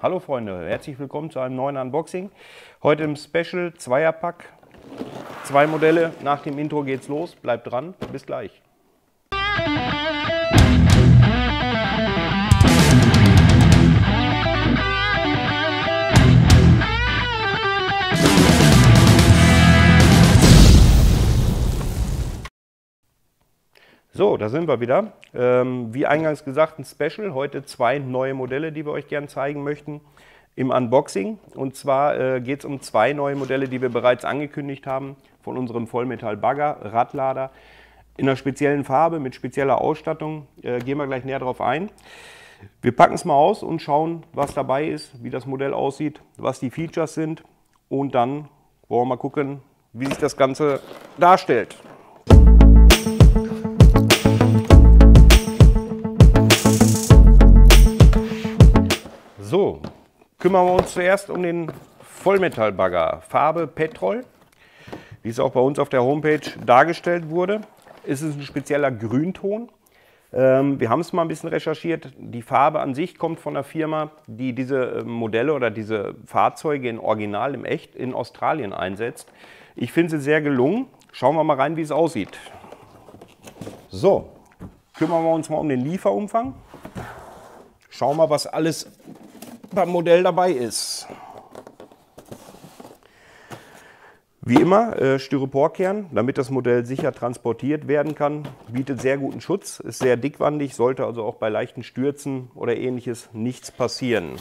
Hallo Freunde, herzlich willkommen zu einem neuen Unboxing. Heute im Special Zweierpack, 2 Modelle. Nach dem Intro geht's los, bleibt dran, bis gleich. So, da sind wir wieder. Wie eingangs gesagt, ein Special. Heute 2 neue Modelle, die wir euch gerne zeigen möchten im Unboxing. Und zwar geht es um 2 neue Modelle, die wir bereits angekündigt haben von unserem Vollmetall-Bagger, Radlader, in einer speziellen Farbe mit spezieller Ausstattung. Gehen wir gleich näher drauf ein. Wir packen es mal aus und schauen, was dabei ist, wie das Modell aussieht, was die Features sind. Und dann wollen wir mal gucken, wie sich das Ganze darstellt. So, kümmern wir uns zuerst um den Vollmetallbagger, Farbe Petrol, wie es auch bei uns auf der Homepage dargestellt wurde. Es ist ein spezieller Grünton. Wir haben es mal ein bisschen recherchiert. Die Farbe an sich kommt von einer Firma, die diese Modelle oder diese Fahrzeuge in Original, im Echt, in Australien einsetzt. Ich finde sie sehr gelungen. Schauen wir mal rein, wie es aussieht. So, kümmern wir uns mal um den Lieferumfang. Schauen wir mal, was alles beim Modell dabei ist. Wie immer Styroporkern, damit das Modell sicher transportiert werden kann, bietet sehr guten Schutz, ist sehr dickwandig, sollte also auch bei leichten Stürzen oder ähnliches nichts passieren.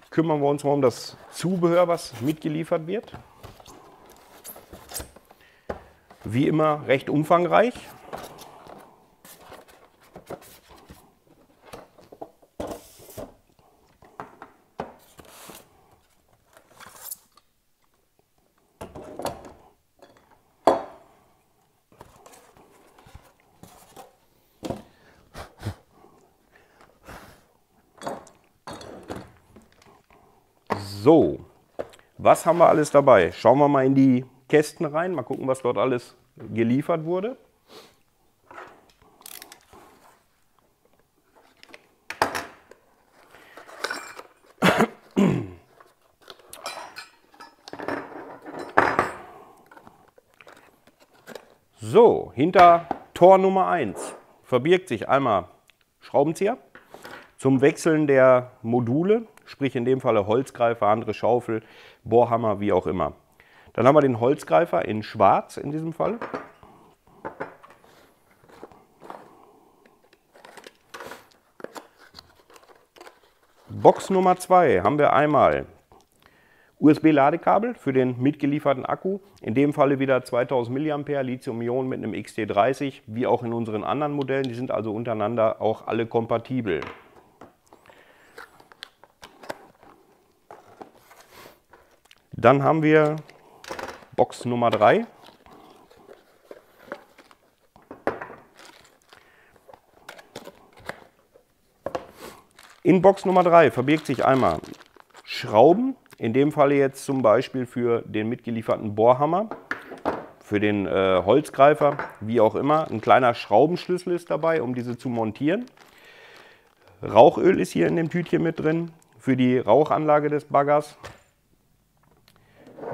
Kümmern wir uns mal um das Zubehör, was mitgeliefert wird. Wie immer recht umfangreich. So, was haben wir alles dabei? Schauen wir mal in die Kästen rein, mal gucken, was dort alles geliefert wurde. So, hinter Tor Nummer 1 verbirgt sich einmal Schraubenzieher zum Wechseln der Module, sprich in dem Falle Holzgreifer, andere Schaufel, Bohrhammer, wie auch immer. Dann haben wir den Holzgreifer in schwarz in diesem Fall. Box Nummer 2 haben wir einmal USB-Ladekabel für den mitgelieferten Akku. In dem Falle wieder 2000 mAh Lithium-Ionen mit einem XT30, wie auch in unseren anderen Modellen. Die sind also untereinander auch alle kompatibel. Dann haben wir Box Nummer 3. In Box Nummer 3 verbirgt sich einmal Schrauben, in dem Falle jetzt zum Beispiel für den mitgelieferten Bohrhammer, für den Holzgreifer, wie auch immer. Ein kleiner Schraubenschlüssel ist dabei, um diese zu montieren. Rauchöl ist hier in dem Tütchen mit drin, für die Rauchanlage des Baggers.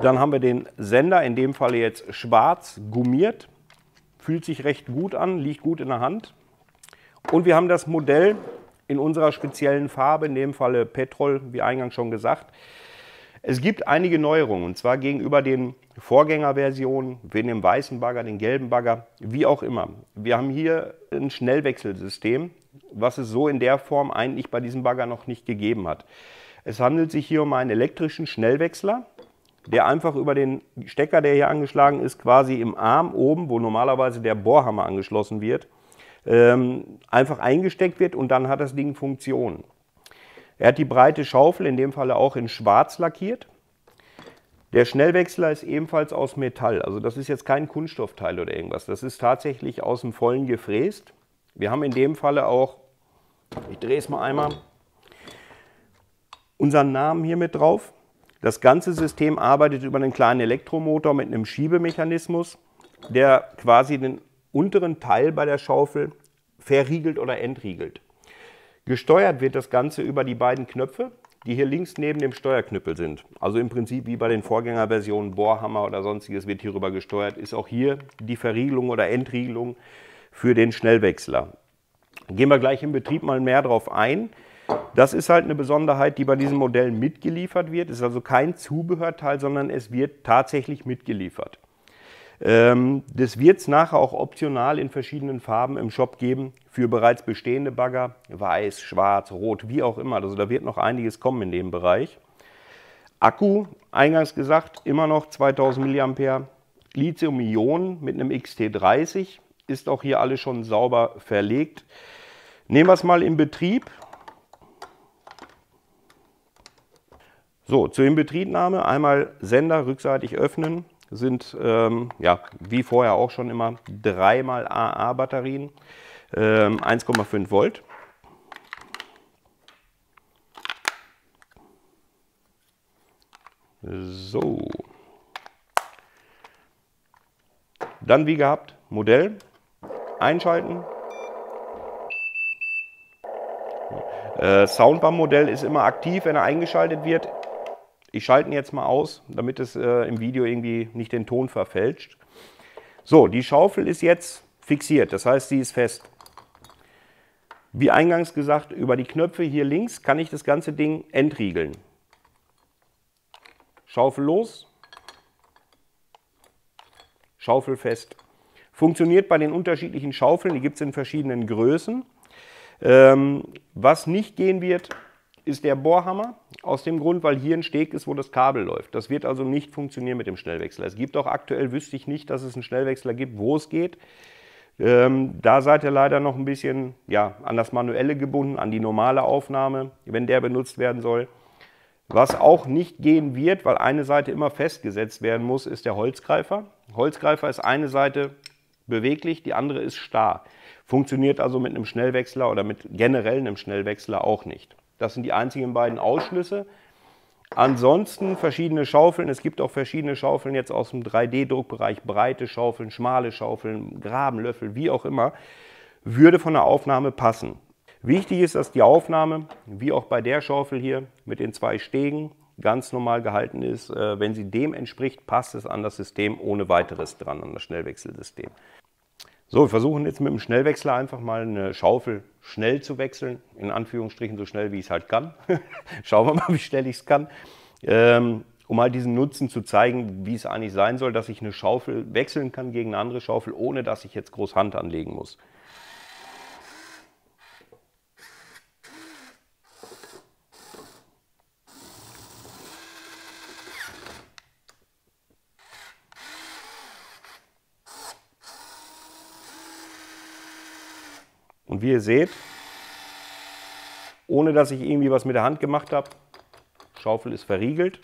Dann haben wir den Sender, in dem Falle jetzt schwarz, gummiert, fühlt sich recht gut an, liegt gut in der Hand. Und wir haben das Modell in unserer speziellen Farbe, in dem Falle Petrol, wie eingangs schon gesagt. Es gibt einige Neuerungen, und zwar gegenüber den Vorgängerversionen, wie dem weißen Bagger, den gelben Bagger, wie auch immer. Wir haben hier ein Schnellwechselsystem, was es so in der Form eigentlich bei diesem Bagger noch nicht gegeben hat. Es handelt sich hier um einen elektrischen Schnellwechsler, der einfach über den Stecker, der hier angeschlagen ist, quasi im Arm oben, wo normalerweise der Bohrhammer angeschlossen wird, einfach eingesteckt wird und dann hat das Ding Funktion. Er hat die breite Schaufel, in dem Falle auch in schwarz lackiert. Der Schnellwechsler ist ebenfalls aus Metall, also das ist jetzt kein Kunststoffteil oder irgendwas, das ist tatsächlich aus dem Vollen gefräst. Wir haben in dem Falle auch, ich drehe es mal einmal, unseren Namen hier mit drauf. Das ganze System arbeitet über einen kleinen Elektromotor mit einem Schiebemechanismus, der quasi den unteren Teil bei der Schaufel verriegelt oder entriegelt. Gesteuert wird das Ganze über die beiden Knöpfe, die hier links neben dem Steuerknüppel sind. Also im Prinzip wie bei den Vorgängerversionen Bohrhammer oder sonstiges wird hierüber gesteuert, ist auch hier die Verriegelung oder Entriegelung für den Schnellwechsler. Gehen wir gleich im Betrieb mal mehr drauf ein. Das ist halt eine Besonderheit, die bei diesem Modell mitgeliefert wird. Es ist also kein Zubehörteil, sondern es wird tatsächlich mitgeliefert. Das wird es nachher auch optional in verschiedenen Farben im Shop geben für bereits bestehende Bagger. Weiß, schwarz, rot, wie auch immer. Also da wird noch einiges kommen in dem Bereich. Akku, eingangs gesagt, immer noch 2000 mAh. Lithium-Ionen mit einem XT30. Ist auch hier alles schon sauber verlegt. Nehmen wir es mal in Betrieb. So, zur Inbetriebnahme einmal Sender rückseitig öffnen. Sind, ja, wie vorher auch schon immer, 3x AA-Batterien, 1,5 Volt. So. Dann wie gehabt, Modell einschalten. Soundbar-Modell ist immer aktiv, wenn er eingeschaltet wird. Ich schalte ihn jetzt mal aus, damit es im Video irgendwie nicht den Ton verfälscht. So, die Schaufel ist jetzt fixiert, das heißt, sie ist fest. Wie eingangs gesagt, über die Knöpfe hier links kann ich das ganze Ding entriegeln. Schaufel los, Schaufel fest. Funktioniert bei den unterschiedlichen Schaufeln, die gibt es in verschiedenen Größen. Was nicht gehen wird, ist der Bohrhammer, aus dem Grund, weil hier ein Steg ist, wo das Kabel läuft. Das wird also nicht funktionieren mit dem Schnellwechsler. Es gibt auch aktuell, wüsste ich nicht, dass es einen Schnellwechsler gibt, wo es geht. Da seid ihr leider noch ein bisschen an das Manuelle gebunden, an die normale Aufnahme, wenn der benutzt werden soll. Was auch nicht gehen wird, weil eine Seite immer festgesetzt werden muss, ist der Holzgreifer. Holzgreifer ist eine Seite beweglich, die andere ist starr. Funktioniert also mit einem Schnellwechsler oder mit generell einem Schnellwechsler auch nicht. Das sind die einzigen beiden Ausschlüsse. Ansonsten verschiedene Schaufeln. Es gibt auch verschiedene Schaufeln jetzt aus dem 3D-Druckbereich. Breite Schaufeln, schmale Schaufeln, Grabenlöffel, wie auch immer. Würde von der Aufnahme passen. Wichtig ist, dass die Aufnahme, wie auch bei der Schaufel hier mit den 2 Stegen, ganz normal gehalten ist. Wenn sie dem entspricht, passt es an das System ohne weiteres dran, an das Schnellwechselsystem. So, wir versuchen jetzt mit dem Schnellwechsler einfach mal eine Schaufel schnell zu wechseln, in Anführungsstrichen so schnell, wie ich es halt kann. Schauen wir mal, wie schnell ich es kann, um halt diesen Nutzen zu zeigen, wie es eigentlich sein soll, dass ich eine Schaufel wechseln kann gegen eine andere Schaufel, ohne dass ich jetzt groß Hand anlegen muss. Und wie ihr seht, ohne dass ich irgendwie was mit der Hand gemacht habe, Schaufel ist verriegelt.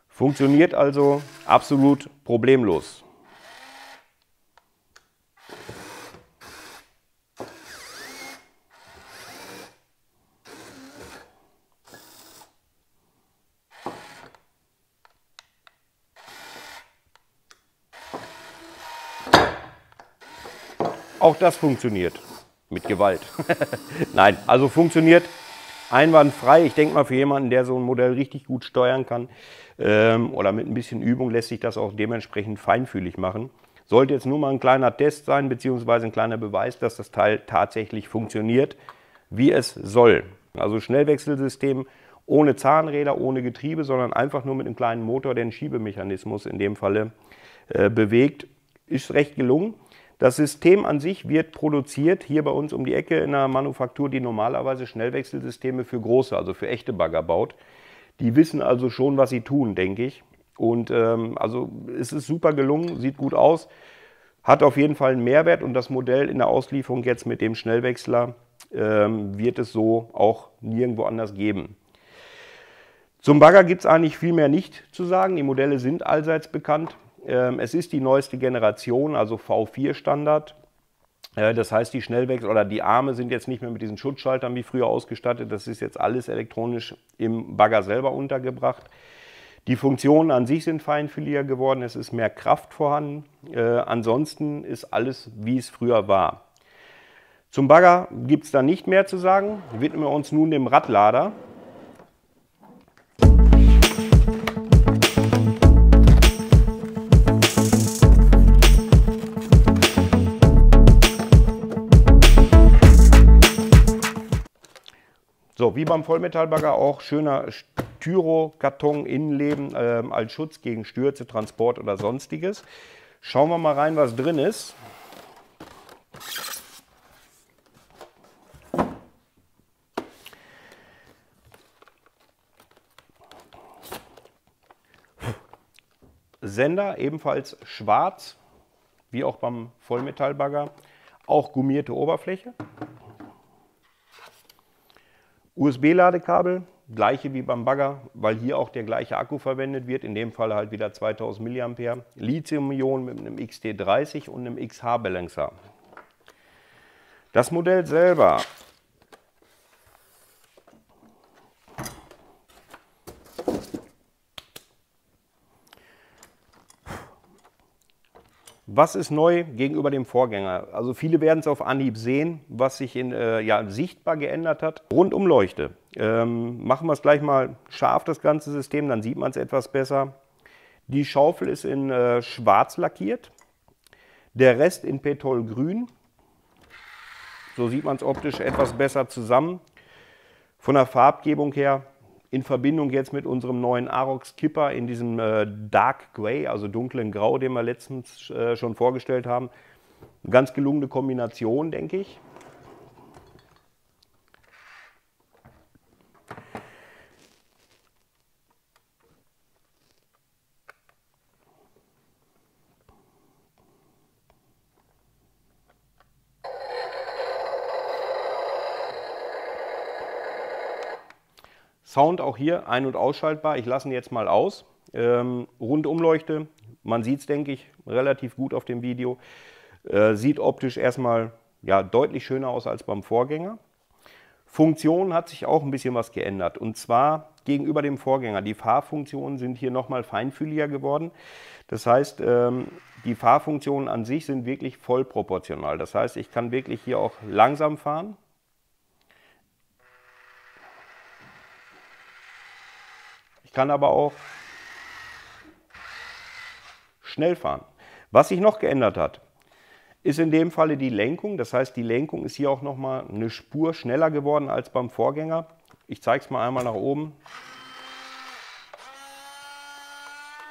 Funktioniert also absolut problemlos. Auch das funktioniert mit Gewalt. Nein, also funktioniert einwandfrei. Ich denke mal, für jemanden, der so ein Modell richtig gut steuern kann oder mit ein bisschen Übung, lässt sich das auch dementsprechend feinfühlig machen. Sollte jetzt nur mal ein kleiner Test sein, beziehungsweise ein kleiner Beweis, dass das Teil tatsächlich funktioniert, wie es soll. Also Schnellwechselsystem ohne Zahnräder, ohne Getriebe, sondern einfach nur mit einem kleinen Motor, der einen Schiebemechanismus in dem Falle bewegt, ist recht gelungen. Das System an sich wird produziert hier bei uns um die Ecke in einer Manufaktur, die normalerweise Schnellwechselsysteme für große, also für echte Bagger baut. Die wissen also schon, was sie tun, denke ich. Und also es ist super gelungen, sieht gut aus, hat auf jeden Fall einen Mehrwert und das Modell in der Auslieferung jetzt mit dem Schnellwechsler wird es so auch nirgendwo anders geben. Zum Bagger gibt es eigentlich viel mehr nicht zu sagen. Die Modelle sind allseits bekannt. Es ist die neueste Generation, also V4 Standard. Das heißt, die Schnellwechsel oder die Arme sind jetzt nicht mehr mit diesen Schutzschaltern wie früher ausgestattet. Das ist jetzt alles elektronisch im Bagger selber untergebracht. Die Funktionen an sich sind feinfühliger geworden, es ist mehr Kraft vorhanden. Ansonsten ist alles, wie es früher war. Zum Bagger gibt es da nicht mehr zu sagen. Widmen wir uns nun dem Radlader. So, wie beim Vollmetallbagger auch schöner Styrokarton Innenleben als Schutz gegen Stürze, Transport oder sonstiges. Schauen wir mal rein, was drin ist. Sender ebenfalls schwarz, wie auch beim Vollmetallbagger, auch gummierte Oberfläche. USB-Ladekabel, gleiche wie beim Bagger, weil hier auch der gleiche Akku verwendet wird, in dem Fall halt wieder 2000 mAh. Lithium-Ionen mit einem XT30 und einem XH-Balancer. Das Modell selber was ist neu gegenüber dem Vorgänger? Also viele werden es auf Anhieb sehen, was sich sichtbar geändert hat. Rundumleuchte. Machen wir es gleich mal scharf, das ganze System, dann sieht man es etwas besser. Die Schaufel ist in schwarz lackiert, der Rest in Petrolgrün. So sieht man es optisch etwas besser zusammen. Von der Farbgebung her, in Verbindung jetzt mit unserem neuen Arox Kipper in diesem Dark Grey, also dunklen Grau, den wir letztens schon vorgestellt haben. Eine ganz gelungene Kombination, denke ich. Sound auch hier ein- und ausschaltbar. Ich lasse ihn jetzt mal aus. Rundumleuchte, man sieht es, denke ich, relativ gut auf dem Video. Sieht optisch erstmal deutlich schöner aus als beim Vorgänger. Funktion hat sich auch ein bisschen was geändert. Und zwar gegenüber dem Vorgänger. Die Fahrfunktionen sind hier nochmal feinfühliger geworden. Das heißt, die Fahrfunktionen an sich sind wirklich voll proportional. Das heißt, ich kann wirklich hier auch langsam fahren. Ich kann aber auch schnell fahren. Was sich noch geändert hat, ist in dem Falle die Lenkung. Das heißt, die Lenkung ist hier auch nochmal eine Spur schneller geworden als beim Vorgänger. Ich zeige es mal einmal nach oben.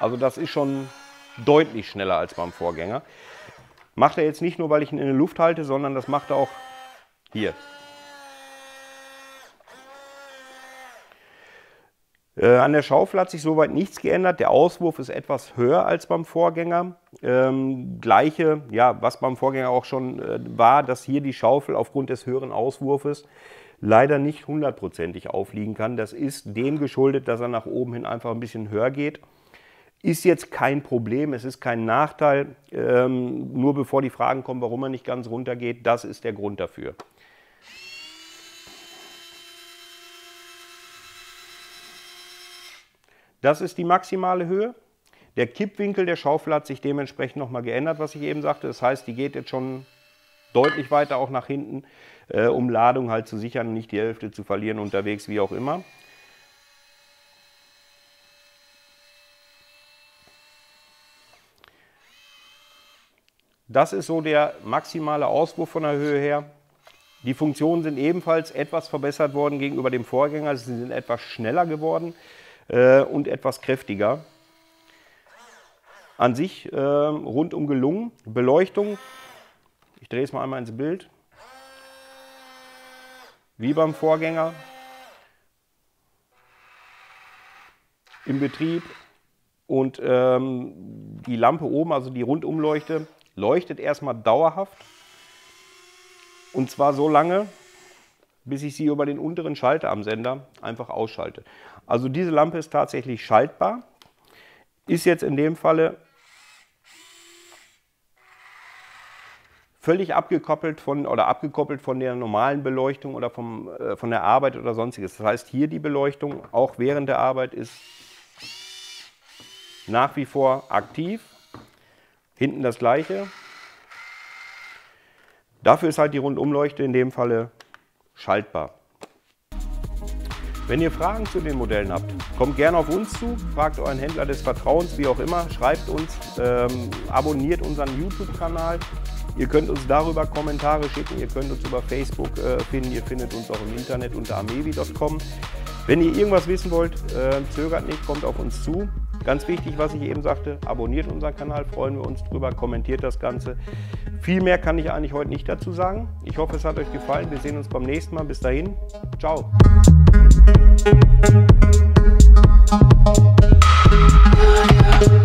Also das ist schon deutlich schneller als beim Vorgänger. Macht er jetzt nicht nur, weil ich ihn in der Luft halte, sondern das macht er auch hier. An der Schaufel hat sich soweit nichts geändert. Der Auswurf ist etwas höher als beim Vorgänger. Gleiche, was beim Vorgänger auch schon war, dass hier die Schaufel aufgrund des höheren Auswurfes leider nicht hundertprozentig aufliegen kann. Das ist dem geschuldet, dass er nach oben hin einfach ein bisschen höher geht. Ist jetzt kein Problem, es ist kein Nachteil. Nur bevor die Fragen kommen, warum er nicht ganz runter geht, das ist der Grund dafür. Das ist die maximale Höhe. Der Kippwinkel der Schaufel hat sich dementsprechend nochmal geändert, was ich eben sagte. Das heißt, die geht jetzt schon deutlich weiter auch nach hinten, um Ladung halt zu sichern und nicht die Hälfte zu verlieren unterwegs, wie auch immer. Das ist so der maximale Auswurf von der Höhe her. Die Funktionen sind ebenfalls etwas verbessert worden gegenüber dem Vorgänger. Sie sind etwas schneller geworden und etwas kräftiger. An sich rundum gelungen. Beleuchtung, ich drehe es mal einmal ins Bild. Wie beim Vorgänger. Im Betrieb. Und die Lampe oben, also die Rundumleuchte, leuchtet erstmal dauerhaft. Und zwar so lange, bis ich sie über den unteren Schalter am Sender einfach ausschalte. Also diese Lampe ist tatsächlich schaltbar, ist jetzt in dem Falle völlig abgekoppelt von der normalen Beleuchtung oder von der Arbeit oder sonstiges. Das heißt, hier die Beleuchtung auch während der Arbeit ist nach wie vor aktiv. Hinten das gleiche. Dafür ist halt die Rundumleuchte in dem Falle schaltbar. Wenn ihr Fragen zu den Modellen habt, kommt gerne auf uns zu, fragt euren Händler des Vertrauens, wie auch immer, schreibt uns, abonniert unseren YouTube-Kanal. Ihr könnt uns darüber Kommentare schicken, ihr könnt uns über Facebook finden, ihr findet uns auch im Internet unter amevi.com. Wenn ihr irgendwas wissen wollt, zögert nicht, kommt auf uns zu. Ganz wichtig, was ich eben sagte, abonniert unseren Kanal, freuen wir uns drüber, kommentiert das Ganze. Viel mehr kann ich eigentlich heute nicht dazu sagen. Ich hoffe, es hat euch gefallen. Wir sehen uns beim nächsten Mal. Bis dahin, ciao. Yeah.